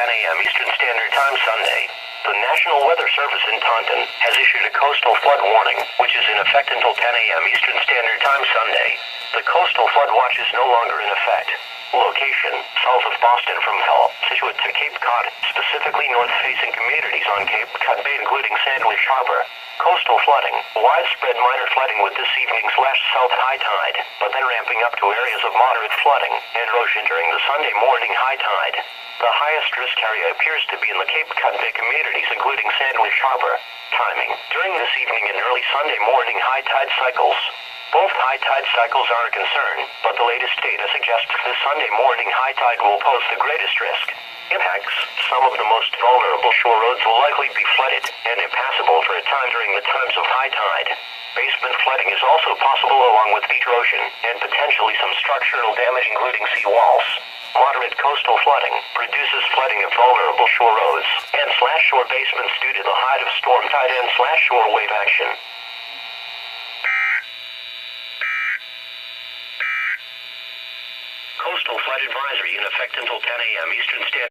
a.m. Eastern Standard Time Sunday. The National Weather Service in Taunton has issued a coastal flood warning, which is in effect until 10 a.m. Eastern Standard Time Sunday. The coastal flood watch is no longer in effect. Location, south of Boston from Hell, Scituate to Cape Cod, specifically north-facing communities on Cape Cod Bay including Sandwich Harbor. Coastal flooding, widespread minor flooding with this evening/south high tide, but then ramping up to areas of moderate flooding and erosion during the Sunday morning high tide. The highest risk area appears to be in the Cape Cod Bay communities including Sandwich Harbor. Timing, during this evening and early Sunday morning high tide cycles. Both high tide cycles are a concern, but the latest data suggests this Sunday morning high tide will pose the greatest risk. Impacts, some of the most vulnerable shore roads will likely be flooded and impassable for a time during the times of high tide. Basement flooding is also possible along with beach erosion and potentially some structural damage including seawalls. Moderate coastal flooding produces flooding of vulnerable shore roads and /shore basements due to the height of storm tide and /shore wave action. Coastal flood advisory in effect until 10 a.m. Eastern Standard